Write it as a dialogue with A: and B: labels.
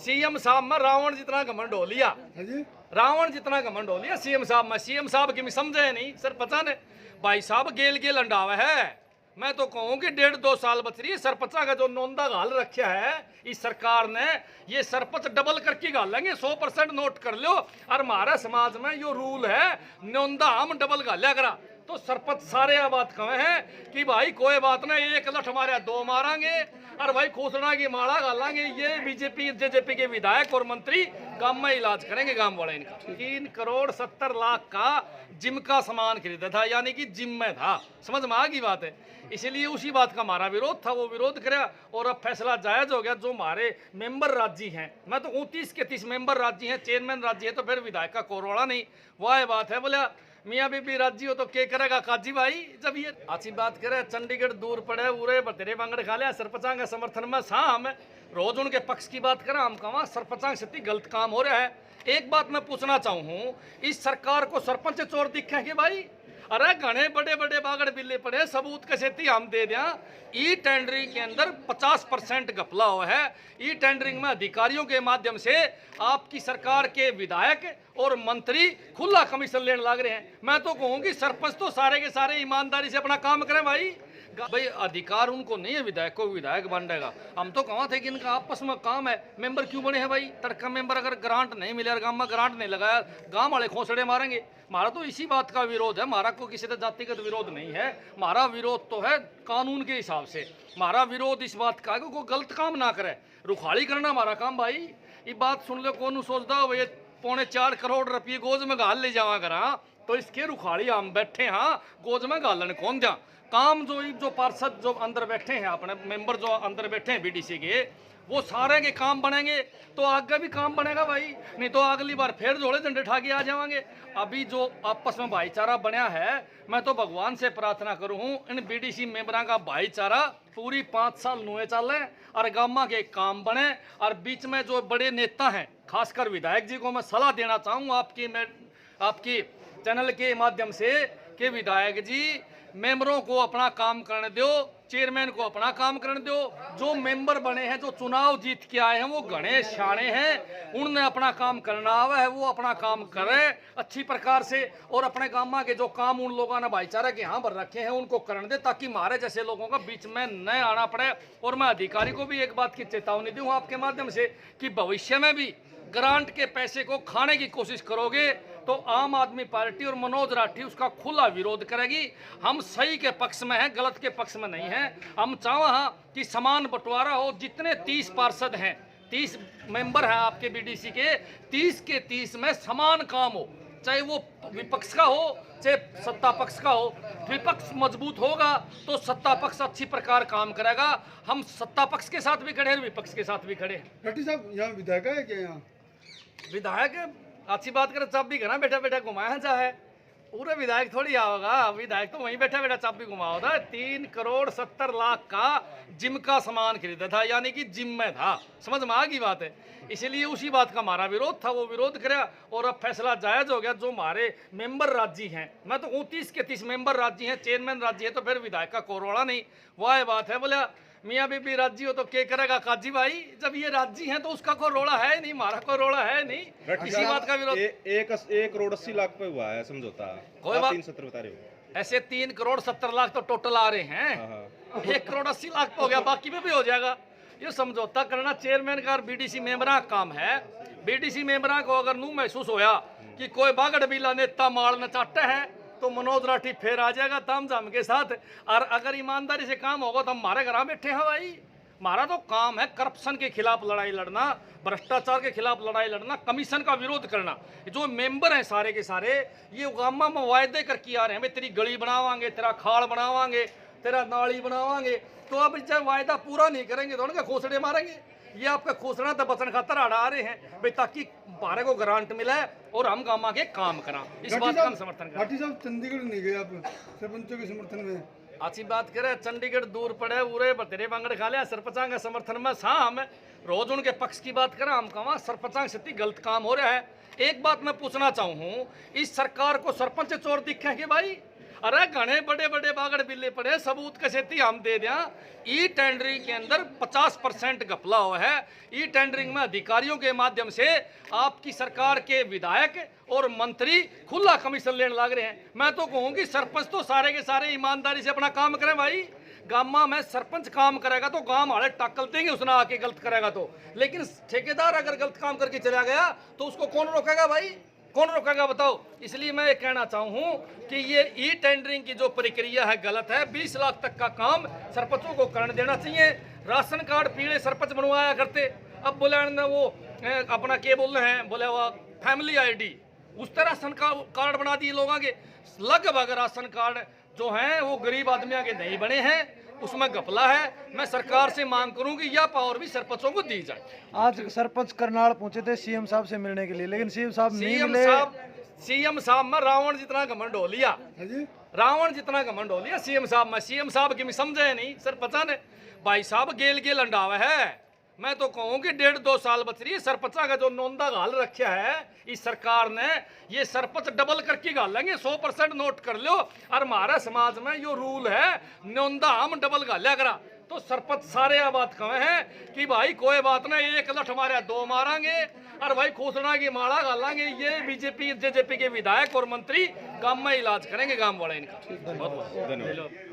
A: CM साहब में रावण जितना घमंड हो लिया, रावण जितना घमंड हो लिया सीएम साहब में। सीएम साहब की समझे नहीं सरपंचा ने, भाई साहब गेल गेल अंडावे है। मैं तो कहूँ कि 1.5-2 साल बच रही है सरपंचा का जो नोंदा घाल रखा है इस सरकार ने, ये सरपंच डबल करके घालेंगे। 100% नोट कर लो। और हमारे समाज में यो रूल है नोंदा हम डबल घालिया करा। तो सरपंच सारे यह बात कहे हैं कि भाई कोई बात नहीं, 1 लठ मारे 2 मारेंगे और भाई खोसड़ा की माला घालेंगे। ये बीजेपी जेजेपी के विधायक और मंत्री गांव में इलाज करेंगे गांव वाले इनका। 3 करोड़ 70 लाख का जिम का सामान खरीदा था, यानी कि जिम में था। समझ में आ गई बात है। इसलिए उसी बात का हमारा विरोध था, वो विरोध कराया और अब फैसला जायज हो गया। जो हमारे मेंबर राज्य हैं, मैं तो 29 के 30 मेंबर राज्य हैं, चेयरमैन राज्य है, तो फिर विधायक का कोरोड़ा नहीं। वह बात है बोला मियाँ बीबी राज्य हो तो क्या करेगा काजी भाई। जब ये अच्छी बात करे चंडीगढ़ दूर पड़े उरे बतेरे बांगड़ खा लिया सरपंचा के समर्थन में शाम रोज उनके पक्ष की बात करें। हम कहा सरपंचा से गलत काम हो रहा है। एक बात मैं पूछना चाहूँ, इस सरकार को सरपंच चोर दिखे कि भाई? अरे घने बड़े बड़े बागड़ बिल्ले पड़े, सबूत कैसे हम दे दें। ई टेंडरिंग के अंदर 50% घपला हुआ है। ई टेंडरिंग में अधिकारियों के माध्यम से आपकी सरकार के विधायक और मंत्री खुला कमीशन लेने लग रहे हैं। मैं तो कहूँ कि सरपंच तो सारे के सारे ईमानदारी से अपना काम करें भाई। भाई अधिकार उनको नहीं है, विधायक को विधायक बन जाएगा। हम तो कहा थे कि इनका आपस में काम है, मेंबर क्यों बने हैं भाई? तड़का मेंबर अगर ग्रांट नहीं मिले और गांव में ग्रांट नहीं लगाया, गांव वाले खोसड़े मारेंगे। हमारा तो इसी बात का विरोध है। हमारा को किसी जातिगत विरोध नहीं है, हमारा विरोध तो है कानून के हिसाब से। हमारा विरोध इस बात का है कि कोई गलत काम ना करे, रुखाड़ी करना हमारा काम भाई। ये बात सुन लो, कौन सोचता हो भाई 4.25 करोड़ रुपये गोज में गाल ले जावा करा, तो इसके रुखाड़ी हम बैठे हाँ गोज में गालन कौन दिया काम। जो पार्षद जो अंदर बैठे हैं, अपने मेंबर जो अंदर बैठे हैं बीडीसी के, वो सारे के काम बनेंगे तो आगे भी काम बनेगा भाई। नहीं तो अगली बार फिर जोड़े झंडे ठाके आ जाएंगे। अभी जो आपस में भाईचारा बना है, मैं तो भगवान से प्रार्थना करूँ इन बीडीसी मेंबरों का भाईचारा पूरी 5 साल नुए चले और गामा के काम बने। और बीच में जो बड़े नेता हैं, खासकर विधायक जी को मैं सलाह देना चाहूँगा आपकी चैनल के माध्यम से कि विधायक जी मेंबरों को अपना काम करने दो, चेयरमैन को अपना काम करने दो। जो मेंबर बने हैं, जो चुनाव जीत के आए हैं, वो घने शाणे हैं, उनने अपना काम करना आवा है, वो अपना काम करें अच्छी प्रकार से। और अपने गांव के जो काम उन लोगों ने भाईचारा के यहाँ पर रखे हैं उनको करने दे, ताकि हमारे जैसे लोगों का बीच में न आना पड़े। और मैं अधिकारी को भी एक बात की चेतावनी दूँ आपके माध्यम से कि भविष्य में भी ग्रांट के पैसे को खाने की कोशिश करोगे तो आम आदमी पार्टी और मनोज राठी उसका खुला विरोध करेगी। हम सही के पक्ष में हैं, गलत के पक्ष में नहीं हैं। हम चाहें कि समान बंटवारा हो। जितने 30 पार्षद हैं, 30 मेंबर हैं आपके बीडीसी के, 30 के 30 में समान काम हो, चाहे वो विपक्ष का हो चाहे सत्ता पक्ष का हो। विपक्ष मजबूत होगा तो सत्ता पक्ष अच्छी प्रकार काम करेगा। हम सत्ता पक्ष के साथ भी खड़े हैं, विपक्ष के साथ भी खड़े हैं।
B: राठी साहब यहाँ विधायक है क्या? यहाँ
A: विधायक अच्छी बात करे, चाबी घना बैठा बैठा घुमाया चाहे पूरे विधायक थोड़ी आओगा। विधायक तो वहीं बैठा बैठा चाबी घुमाओ था। 3 करोड़ 70 लाख का जिम का सामान खरीदा था, यानी कि जिम में था। समझ में आ गई बात है। इसलिए उसी बात का हमारा विरोध था, वो विरोध कराया और अब फैसला जायज हो गया। जो हमारे मेंबर राज्य हैं, मैं तो 29 के 30 मेंबर राज्य हैं, चेयरमैन राज्य है, तो फिर विधायक का कोरोड़ा नहीं। वह बात है बोला मियाँ बीबी राज्य हो तो क्या करेगा काजी भाई। जब ये राज्य हैं तो उसका कोई रोड़ा है नहीं, हमारा कोई रोड़ा है नहीं। इसी बात का विरोध
C: 1 करोड़ 80 लाख पे हुआ है समझौता।
A: कोई बात
C: 370 बता रहे हो।
A: ऐसे 3 करोड़ 70 लाख तो टोटल आ रहे हैं। 1 करोड़ 80 लाख हो गया, बाकी में भी हो जाएगा। ये समझौता करना चेयरमैन का और बीडीसी मेंबरा का काम है। बीडीसी मेंबरा को अगर नू महसूस होया कि कोई बागड़ बिला नेता माल न चाटे है तो मनोज राठी फिर आ जाएगा ताम झाम के साथ। और अगर ईमानदारी से काम होगा तो हम हमारे घर बैठे हैं भाई। हमारा तो काम है करप्शन के खिलाफ लड़ाई लड़ना, भ्रष्टाचार के खिलाफ लड़ाई लड़ना, कमीशन का विरोध करना। जो मेंबर हैं सारे के सारे ये गामा में वायदे करके आ रहे हैं, तेरी गली बनावांगे, तेरा खाड़ बनावांगे, तेरा नाली बनावांगे। तो अब जब वायदा पूरा नहीं करेंगे तो उनके खोसड़े मारेंगे। ये आपका खोसड़ा तो बचन खातर अड़ा रहे हैं भाई, ताकि बारह को ग्रांट मिले और हम गामा के काम करा। इस बात का हम समर्थन करें।
B: राठी साहब चंडीगढ़ नहीं गए आप सरपंचों के समर्थन में?
A: अच्छी बात करे, चंडीगढ़ दूर पड़े उरे बतेरे बांगड़ खा लिया सरपंचा के समर्थन में शाम रोज उनके पक्ष की बात करें। हम कहा सरपंचा से गलत काम हो रहा है। एक बात मैं पूछना चाहूँ, इस सरकार को सरपंच चोर दिखे कि भाई? अरे घने बड़े बड़े बागड़ बिल्ले पड़े, सबूत कसेती हम दे दिया। ई टेंडरिंग के अंदर 50% घपला हुआ है। ई टेंडरिंग में अधिकारियों के माध्यम से आपकी सरकार के विधायक और मंत्री खुला कमीशन लेने लग रहे हैं। मैं तो कहूँ कि सरपंच तो सारे के सारे ईमानदारी से अपना काम करें भाई। गामा में सरपंच काम करेगा तो गांव वाले टक्कल देंगे उसने आके गलत करेगा तो, लेकिन ठेकेदार अगर गलत काम करके चला गया तो उसको कौन रोकेगा भाई, कौन रोकेगा बताओ। इसलिए मैं ये कहना चाहूँ कि ये ई टेंडरिंग की जो प्रक्रिया है गलत है। 20 लाख तक का काम सरपंचों को करने देना चाहिए। राशन कार्ड पीले सरपंच बनवाया करते, अब बोले वो अपना क्या बोल रहे हैं, बोले वो फैमिली आईडी, उस तरह राशन कार्ड बना दिए लोगों के। लगभग राशन कार्ड जो हैं वो गरीब आदमियों के नहीं बने हैं, उसमें घपला है। मैं सरकार से मांग करूं कि यह पावर भी सरपंचों को दी जाए।
D: आज सरपंच करनाल पहुंचे थे सीएम साहब से मिलने के लिए, लेकिन सीएम साहब नहीं मिले।
A: सीएम साहब में रावण जितना घमंड हो लिया,
B: हाँ जी
A: रावण जितना घमंड हो लिया सीएम साहब में। सीएम साहब की समझे नहीं सरपंचा ने, भाई साहब गेल गेल अंडावा है। मैं तो कहूँ कि 1.5-2 साल बच रही है। सरपंचा का जो नोंदा घाल रखा है इस सरकार ने, ये सरपंच डबल करके घालेंगे। 100% नोट कर लो। और हमारे समाज में यो रूल है, नोंदा हम डबल घालिया करा। तो सरपंच सारे यह बात कहे हैं कि भाई कोई बात नहीं, 1 लठ मारे 2 मारेंगे और भाई खोसना की माला घालेंगे। ये बीजेपी जेजेपी के विधायक और मंत्री गांव में इलाज करेंगे, गांव वाले इनका।
C: धन्यवाद।